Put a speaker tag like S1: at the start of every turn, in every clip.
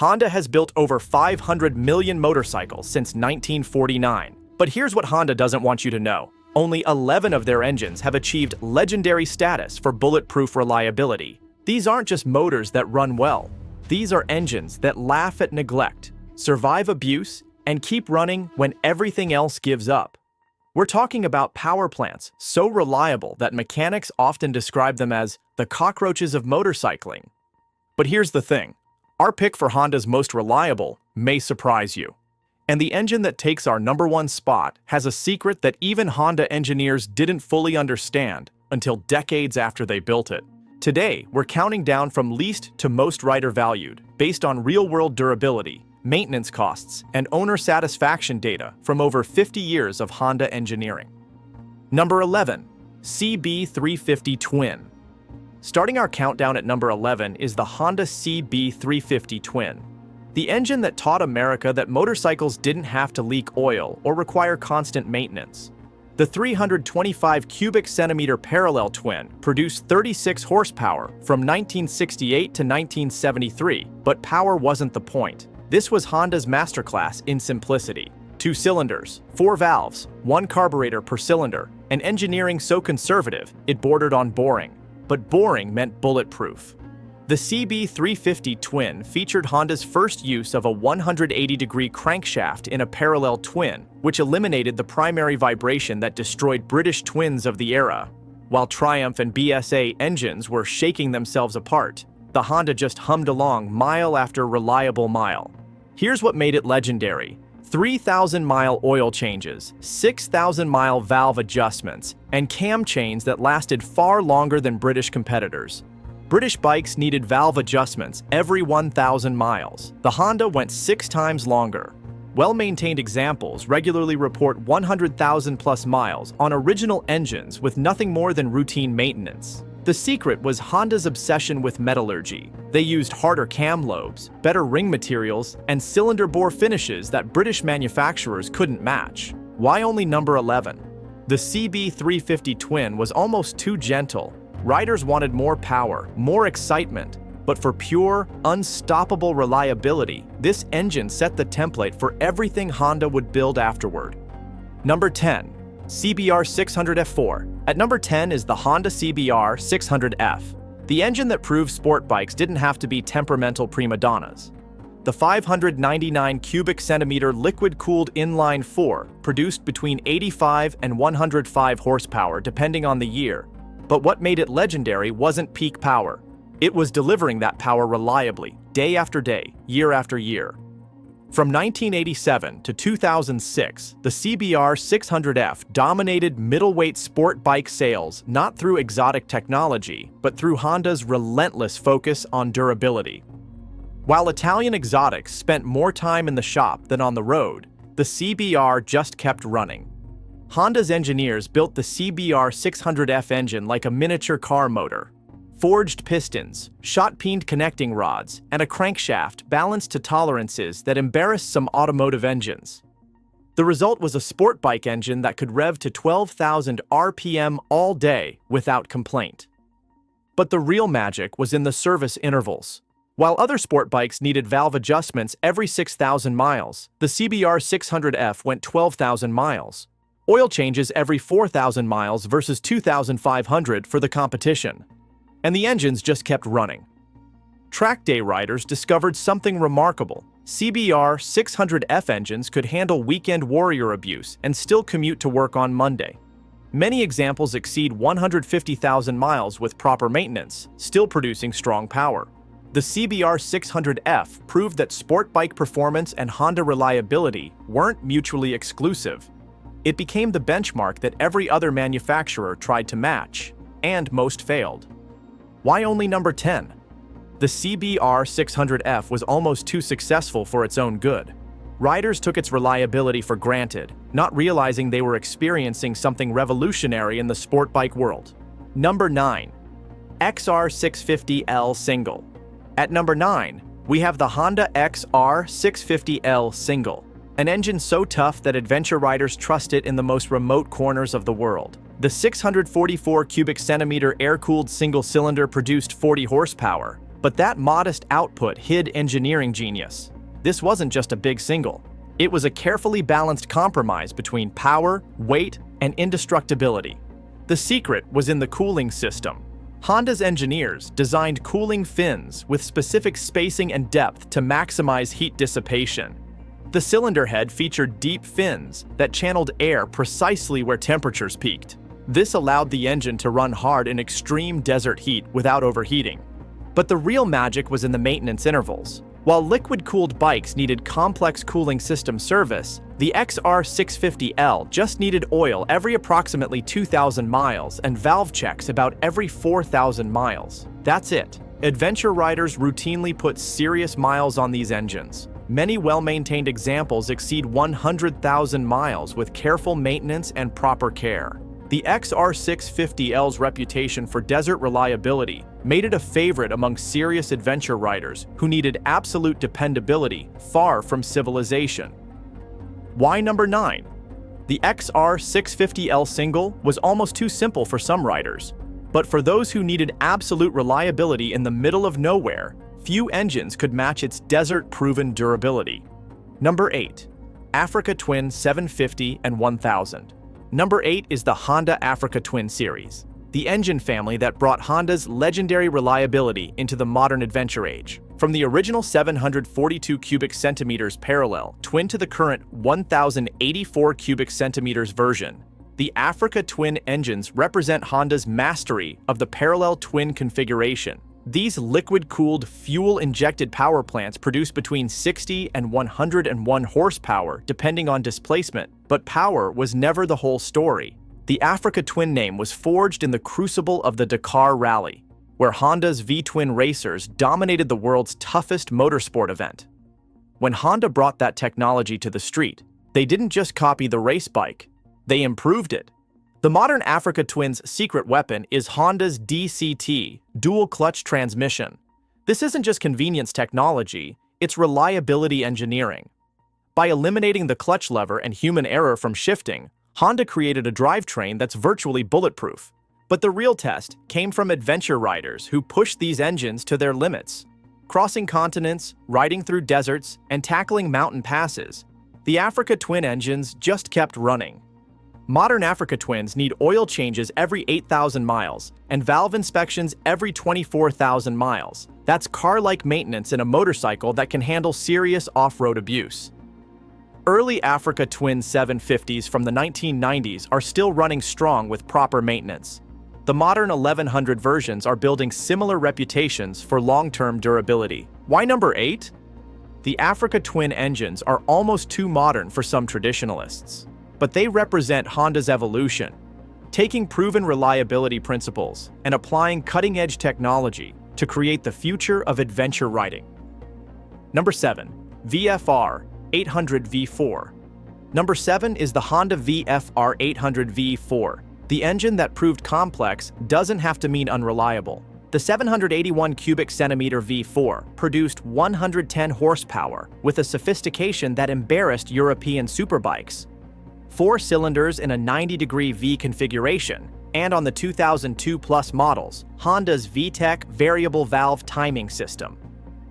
S1: Honda has built over 500 million motorcycles since 1949. But here's what Honda doesn't want you to know. Only 11 of their engines have achieved legendary status for bulletproof reliability. These aren't just motors that run well. These are engines that laugh at neglect, survive abuse, and keep running when everything else gives up. We're talking about power plants so reliable that mechanics often describe them as the cockroaches of motorcycling. But here's the thing. Our pick for Honda's most reliable may surprise you. And the engine that takes our #1 spot has a secret that even Honda engineers didn't fully understand until decades after they built it. Today, we're counting down from least to most rider valued, based on real-world durability, maintenance costs, and owner satisfaction data from over 50 years of Honda engineering. Number 11. CB350 Twin. Starting our countdown at number 11 is the Honda CB350 Twin. The engine that taught America that motorcycles didn't have to leak oil or require constant maintenance. The 325 cubic centimeter parallel twin produced 36 horsepower from 1968 to 1973, but power wasn't the point. This was Honda's masterclass in simplicity. 2 cylinders, 4 valves, 1 carburetor per cylinder, and engineering so conservative it bordered on boring. But boring meant bulletproof. The CB350 Twin featured Honda's first use of a 180-degree crankshaft in a parallel twin, which eliminated the primary vibration that destroyed British twins of the era. While Triumph and BSA engines were shaking themselves apart, the Honda just hummed along mile after reliable mile. Here's what made it legendary. 3,000-mile oil changes, 6,000-mile valve adjustments, and cam chains that lasted far longer than British competitors. British bikes needed valve adjustments every 1,000 miles. The Honda went 6 times longer. Well-maintained examples regularly report 100,000-plus miles on original engines with nothing more than routine maintenance. The secret was Honda's obsession with metallurgy. They used harder cam lobes, better ring materials, and cylinder bore finishes that British manufacturers couldn't match. Why only number 11? The CB350 Twin was almost too gentle. Riders wanted more power, more excitement, but for pure, unstoppable reliability, this engine set the template for everything Honda would build afterward. Number 10. CBR600F4. At number 10 is the Honda CBR600F, the engine that proved sport bikes didn't have to be temperamental prima donnas. The 599 cubic centimeter liquid-cooled inline-4 produced between 85 and 105 horsepower depending on the year. But what made it legendary wasn't peak power. It was delivering that power reliably, day after day, year after year. From 1987 to 2006, the CBR600F dominated middleweight sport bike sales not through exotic technology, but through Honda's relentless focus on durability. While Italian exotics spent more time in the shop than on the road, the CBR just kept running. Honda's engineers built the CBR600F engine like a miniature car motor. Forged pistons, shot-peened connecting rods, and a crankshaft balanced to tolerances that embarrassed some automotive engines. The result was a sport bike engine that could rev to 12,000 RPM all day without complaint. But the real magic was in the service intervals. While other sport bikes needed valve adjustments every 6,000 miles, the CBR600F went 12,000 miles. Oil changes every 4,000 miles versus 2,500 for the competition. And the engines just kept running. Track day riders discovered something remarkable. CBR600F engines could handle weekend warrior abuse and still commute to work on Monday. Many examples exceed 150,000 miles with proper maintenance, still producing strong power. The CBR600F proved that sport bike performance and Honda reliability weren't mutually exclusive. It became the benchmark that every other manufacturer tried to match, and most failed. Why only number 10? The CBR600F was almost too successful for its own good. Riders took its reliability for granted, not realizing they were experiencing something revolutionary in the sport bike world. Number 9. XR650L Single. At number 9, we have the Honda XR650L Single, an engine so tough that adventure riders trust it in the most remote corners of the world. The 644 cubic centimeter air-cooled single cylinder produced 40 horsepower, But that modest output hid engineering genius. This wasn't just a big single. It was a carefully balanced compromise between power, weight, and indestructibility. The secret was in the cooling system. Honda's engineers designed cooling fins with specific spacing and depth to maximize heat dissipation. The cylinder head featured deep fins that channeled air precisely where temperatures peaked. This allowed the engine to run hard in extreme desert heat without overheating. But the real magic was in the maintenance intervals. While liquid-cooled bikes needed complex cooling system service, the XR650L just needed oil every approximately 2,000 miles and valve checks about every 4,000 miles. That's it. Adventure riders routinely put serious miles on these engines. Many well-maintained examples exceed 100,000 miles with careful maintenance and proper care. The XR650L's reputation for desert reliability made it a favorite among serious adventure riders who needed absolute dependability far from civilization. Why number 9? The XR650L single was almost too simple for some riders, but for those who needed absolute reliability in the middle of nowhere, few engines could match its desert-proven durability. Number 8. Africa Twin 750 and 1000. Number 8 is the Honda Africa Twin series, the engine family that brought Honda's legendary reliability into the modern adventure age. From the original 742 cubic centimeters parallel twin to the current 1,084 cubic centimeters version, the Africa Twin engines represent Honda's mastery of the parallel twin configuration. These liquid-cooled, fuel-injected power plants produce between 60 and 101 horsepower depending on displacement, but power was never the whole story. The Africa Twin name was forged in the crucible of the Dakar Rally, where Honda's V-twin racers dominated the world's toughest motorsport event. When Honda brought that technology to the street, they didn't just copy the race bike, they improved it. The modern Africa Twin's secret weapon is Honda's DCT, dual-clutch transmission. This isn't just convenience technology, it's reliability engineering. By eliminating the clutch lever and human error from shifting, Honda created a drivetrain that's virtually bulletproof. But the real test came from adventure riders who pushed these engines to their limits. Crossing continents, riding through deserts, and tackling mountain passes, the Africa Twin engines just kept running. Modern Africa Twins need oil changes every 8,000 miles and valve inspections every 24,000 miles. That's car-like maintenance in a motorcycle that can handle serious off-road abuse. Early Africa Twin 750s from the 1990s are still running strong with proper maintenance. The modern 1100 versions are building similar reputations for long-term durability. Why number 8? The Africa Twin engines are almost too modern for some traditionalists, but they represent Honda's evolution, taking proven reliability principles and applying cutting-edge technology to create the future of adventure riding. Number 7. VFR 800 V4. Number 7 is the Honda VFR 800 V4. The engine that proved complex doesn't have to mean unreliable. The 781 cubic centimeter V4 produced 110 horsepower with a sophistication that embarrassed European superbikes. 4 cylinders in a 90-degree V configuration, and on the 2002 Plus models, Honda's VTEC variable valve timing system.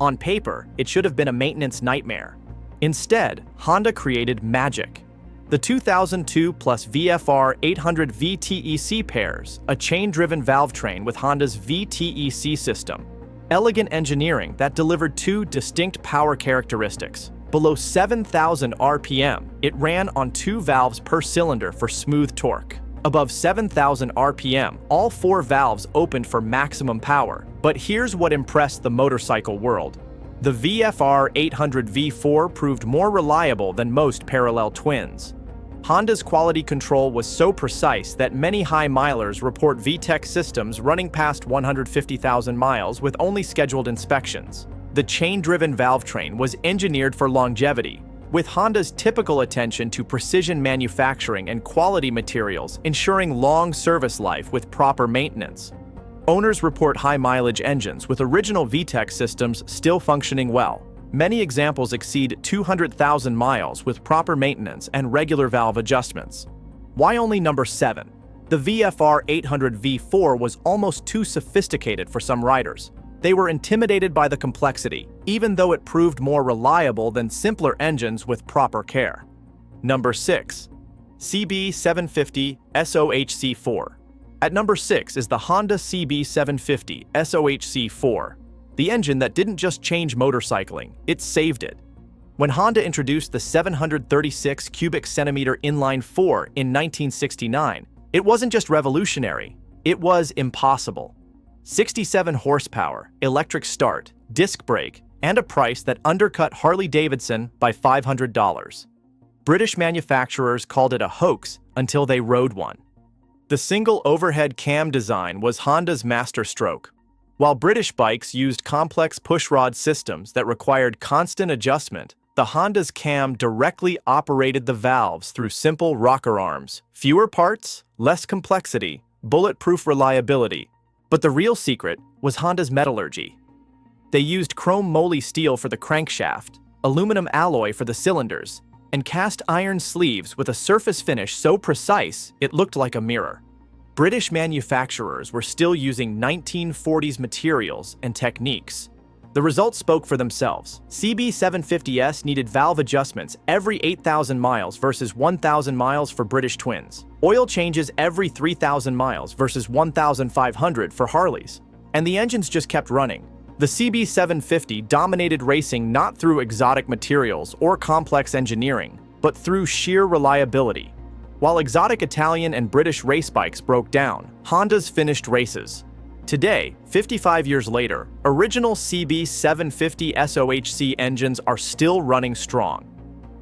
S1: On paper, it should have been a maintenance nightmare. Instead, Honda created magic. The 2002 Plus VFR 800 VTEC pairs a chain-driven valve train with Honda's VTEC system. Elegant engineering that delivered 2 distinct power characteristics. Below 7,000 RPM, it ran on 2 valves per cylinder for smooth torque. Above 7,000 RPM, all 4 valves opened for maximum power. But here's what impressed the motorcycle world. The VFR 800 V4 proved more reliable than most parallel twins. Honda's quality control was so precise that many high-milers report VTEC systems running past 150,000 miles with only scheduled inspections. The chain-driven valve train was engineered for longevity, with Honda's typical attention to precision manufacturing and quality materials ensuring long service life with proper maintenance. Owners report high-mileage engines with original VTEC systems still functioning well. Many examples exceed 200,000 miles with proper maintenance and regular valve adjustments. Why only number 7? The VFR 800 V4 was almost too sophisticated for some riders. They were intimidated by the complexity, even though it proved more reliable than simpler engines with proper care. Number 6. CB750 SOHC4. At number 6 is the Honda CB750 SOHC4, the engine that didn't just change motorcycling, it saved it. When Honda introduced the 736 cubic centimeter inline 4 in 1969, it wasn't just revolutionary, it was impossible. 67 horsepower, electric start, disc brake, and a price that undercut Harley-Davidson by $500. British manufacturers called it a hoax until they rode one. The single overhead cam design was Honda's masterstroke. While British bikes used complex pushrod systems that required constant adjustment, the Honda's cam directly operated the valves through simple rocker arms. Fewer parts, less complexity, bulletproof reliability. But the real secret was Honda's metallurgy. They used chrome moly steel for the crankshaft, aluminum alloy for the cylinders, and cast iron sleeves with a surface finish so precise it looked like a mirror. British manufacturers were still using 1940s materials and techniques. The results spoke for themselves. CB750S needed valve adjustments every 8,000 miles versus 1,000 miles for British twins. Oil changes every 3,000 miles versus 1,500 for Harleys. And the engines just kept running. The CB750 dominated racing not through exotic materials or complex engineering, but through sheer reliability. While exotic Italian and British race bikes broke down, Hondas finished races. Today, 55 years later, original CB750 SOHC engines are still running strong.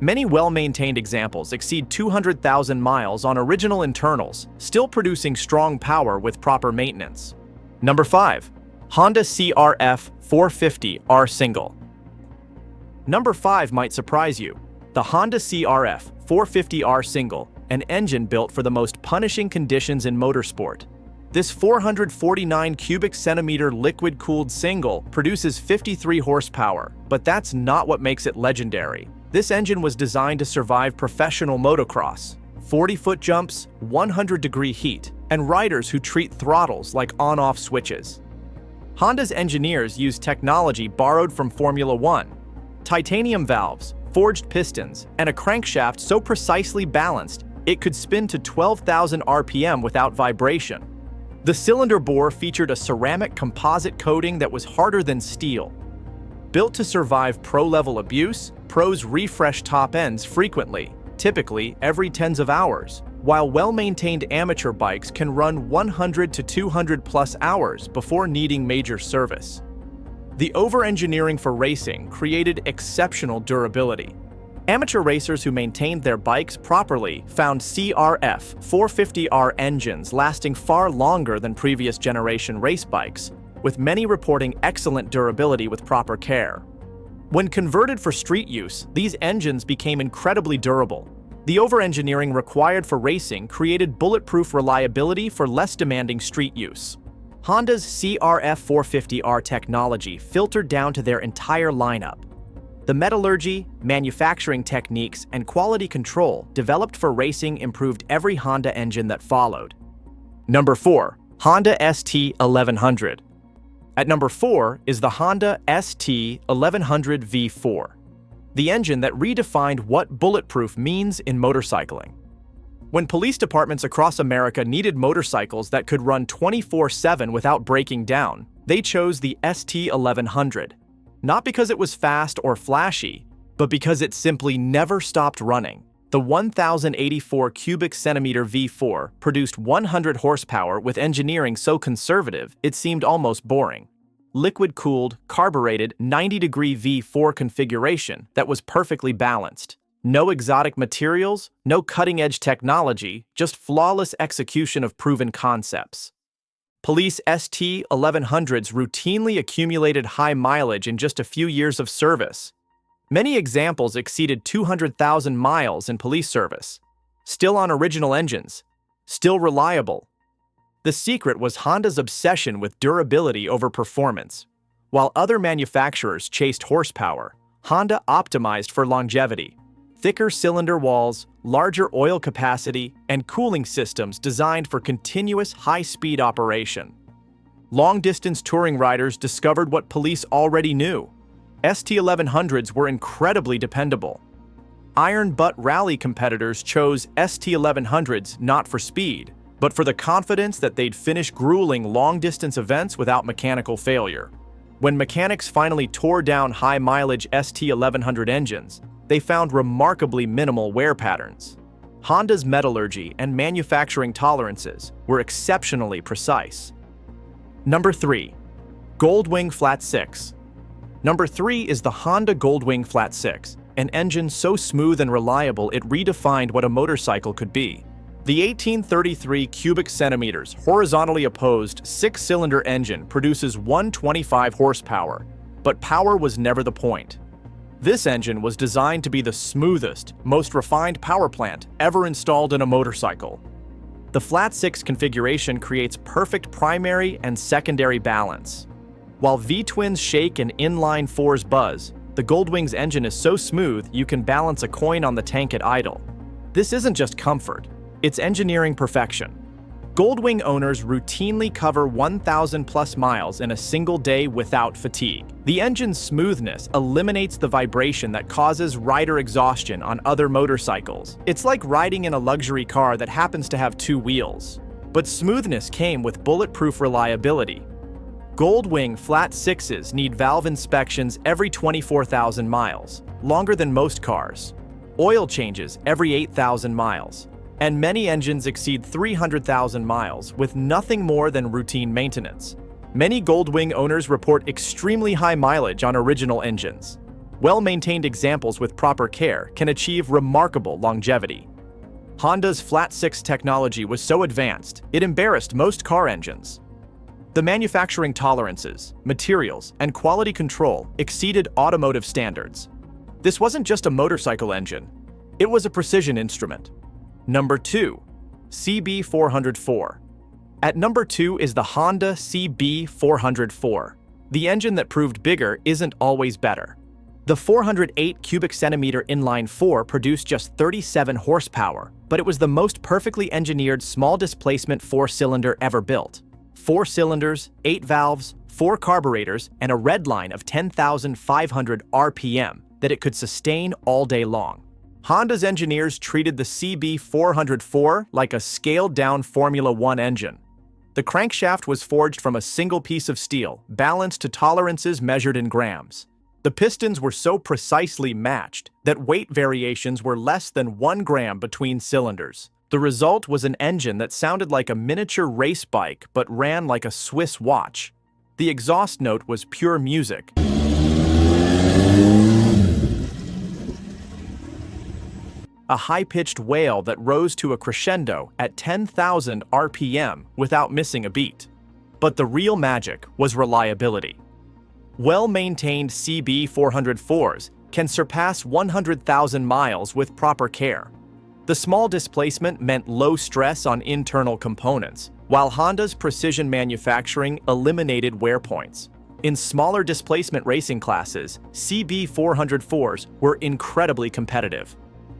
S1: Many well-maintained examples exceed 200,000 miles on original internals, still producing strong power with proper maintenance. Number 5. Honda CRF 450R Single. Number 5 might surprise you. The Honda CRF 450R Single, an engine built for the most punishing conditions in motorsport. This 449 cubic centimeter liquid-cooled single produces 53 horsepower, but that's not what makes it legendary. This engine was designed to survive professional motocross, 40-foot jumps, 100-degree heat, and riders who treat throttles like on-off switches. Honda's engineers used technology borrowed from Formula One. Titanium valves, forged pistons, and a crankshaft so precisely balanced it could spin to 12,000 RPM without vibration. The cylinder bore featured a ceramic composite coating that was harder than steel. Built to survive pro-level abuse, pros refresh top ends frequently, typically every tens of hours, while well-maintained amateur bikes can run 100 to 200 plus hours before needing major service. The over-engineering for racing created exceptional durability. Amateur racers who maintained their bikes properly found CRF 450R engines lasting far longer than previous generation race bikes, with many reporting excellent durability with proper care. When converted for street use, these engines became incredibly durable. The over-engineering required for racing created bulletproof reliability for less demanding street use. Honda's CRF 450R technology filtered down to their entire lineup. The metallurgy, manufacturing techniques, and quality control developed for racing improved every Honda engine that followed. Number 4. Honda ST1100. At number 4 is the Honda ST1100 V4, the engine that redefined what bulletproof means in motorcycling. When police departments across America needed motorcycles that could run 24/7 without breaking down, they chose the ST1100. Not because it was fast or flashy, but because it simply never stopped running. The 1,084 cubic centimeter V4 produced 100 horsepower with engineering so conservative it seemed almost boring. Liquid-cooled, carbureted 90-degree V4 configuration that was perfectly balanced. No exotic materials, no cutting-edge technology, just flawless execution of proven concepts. Police ST1100s routinely accumulated high mileage in just a few years of service. Many examples exceeded 200,000 miles in police service. Still on original engines. Still reliable. The secret was Honda's obsession with durability over performance. While other manufacturers chased horsepower, Honda optimized for longevity. Thicker cylinder walls, larger oil capacity, and cooling systems designed for continuous high-speed operation. Long-distance touring riders discovered what police already knew. ST1100s were incredibly dependable. Iron butt rally competitors chose ST1100s not for speed, but for the confidence that they'd finish grueling long-distance events without mechanical failure. When mechanics finally tore down high-mileage ST1100 engines, they found remarkably minimal wear patterns. Honda's metallurgy and manufacturing tolerances were exceptionally precise. Number 3. Goldwing Flat 6. Number 3 is the Honda Goldwing Flat 6, an engine so smooth and reliable it redefined what a motorcycle could be. The 1833 cubic centimeters horizontally opposed 6-cylinder engine produces 125 horsepower, but power was never the point. This engine was designed to be the smoothest, most refined power plant ever installed in a motorcycle. The Flat 6 configuration creates perfect primary and secondary balance. While V-twins shake and inline 4s buzz, the Goldwing's engine is so smooth you can balance a coin on the tank at idle. This isn't just comfort, it's engineering perfection. Goldwing owners routinely cover 1,000+ miles in a single day without fatigue. The engine's smoothness eliminates the vibration that causes rider exhaustion on other motorcycles. It's like riding in a luxury car that happens to have 2 wheels. But smoothness came with bulletproof reliability. Goldwing Flat 6s need valve inspections every 24,000 miles, longer than most cars. Oil changes every 8,000 miles. And many engines exceed 300,000 miles with nothing more than routine maintenance. Many Goldwing owners report extremely high mileage on original engines. Well-maintained examples with proper care can achieve remarkable longevity. Honda's Flat 6 technology was so advanced, it embarrassed most car engines. The manufacturing tolerances, materials, and quality control exceeded automotive standards. This wasn't just a motorcycle engine, it was a precision instrument. Number 2. CB404. At number 2 is the Honda CB404. The engine that proved bigger isn't always better. The 408 cubic centimeter inline 4 produced just 37 horsepower, but it was the most perfectly engineered small displacement 4-cylinder ever built. 4 cylinders, 8 valves, 4 carburetors, and a redline of 10,500 RPM that it could sustain all day long. Honda's engineers treated the CB404 like a scaled-down Formula One engine. The crankshaft was forged from a single piece of steel, balanced to tolerances measured in grams. The pistons were so precisely matched that weight variations were less than 1 gram between cylinders. The result was an engine that sounded like a miniature race bike but ran like a Swiss watch. The exhaust note was pure music. A high-pitched wail that rose to a crescendo at 10,000 RPM without missing a beat. But the real magic was reliability. Well-maintained CB404s can surpass 100,000 miles with proper care. The small displacement meant low stress on internal components, while Honda's precision manufacturing eliminated wear points. In smaller displacement racing classes, CB404s were incredibly competitive.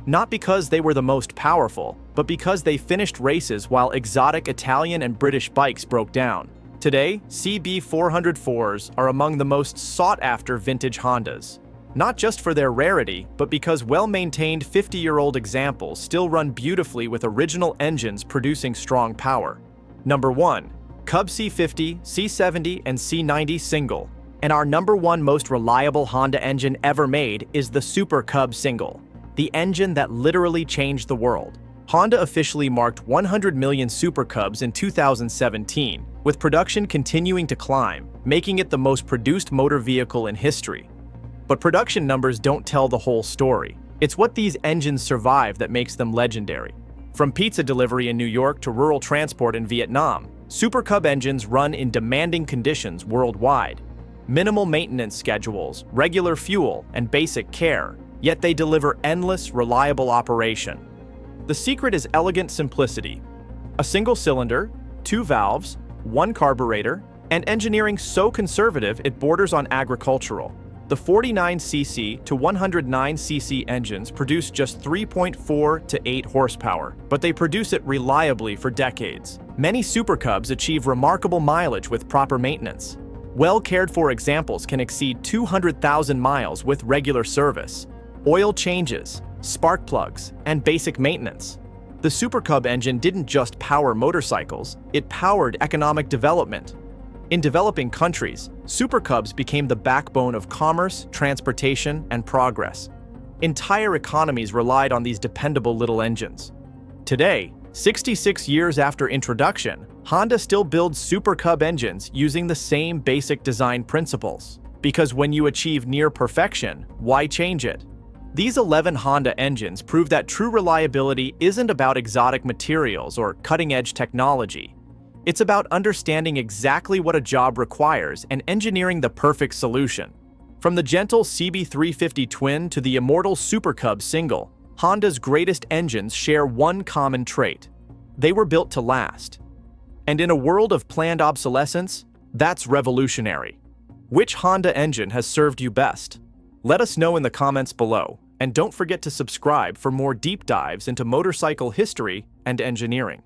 S1: Not because they were the most powerful, but because they finished races while exotic Italian and British bikes broke down. Today, CB404s are among the most sought-after vintage Hondas. Not just for their rarity, but because well-maintained 50-year-old examples still run beautifully with original engines producing strong power. Number 1. Cub C50, C70, and C90 single. And our number 1 most reliable Honda engine ever made is the Super Cub single. The engine that literally changed the world. Honda officially marked 100 million Super Cubs in 2017, with production continuing to climb, making it the most produced motor vehicle in history. But production numbers don't tell the whole story. It's what these engines survive that makes them legendary. From pizza delivery in New York to rural transport in Vietnam, Super Cub engines run in demanding conditions worldwide. Minimal maintenance schedules, regular fuel, and basic care. Yet they deliver endless, reliable operation. The secret is elegant simplicity. A single cylinder, 2 valves, 1 carburetor, and engineering so conservative it borders on agricultural. The 49cc to 109cc engines produce just 3.4 to 8 horsepower, but they produce it reliably for decades. Many Super Cubs achieve remarkable mileage with proper maintenance. Well-cared-for examples can exceed 200,000 miles with regular service, oil changes, spark plugs, and basic maintenance. The Super Cub engine didn't just power motorcycles, it powered economic development. In developing countries, Super Cubs became the backbone of commerce, transportation, and progress. Entire economies relied on these dependable little engines. Today, 66 years after introduction, Honda still builds Super Cub engines using the same basic design principles. Because when you achieve near perfection, why change it? These 11 Honda engines prove that true reliability isn't about exotic materials or cutting-edge technology. It's about understanding exactly what a job requires and engineering the perfect solution. From the gentle CB350 Twin to the immortal Super Cub single, Honda's greatest engines share one common trait: they were built to last. And in a world of planned obsolescence, that's revolutionary. Which Honda engine has served you best? Let us know in the comments below, and don't forget to subscribe for more deep dives into motorcycle history and engineering.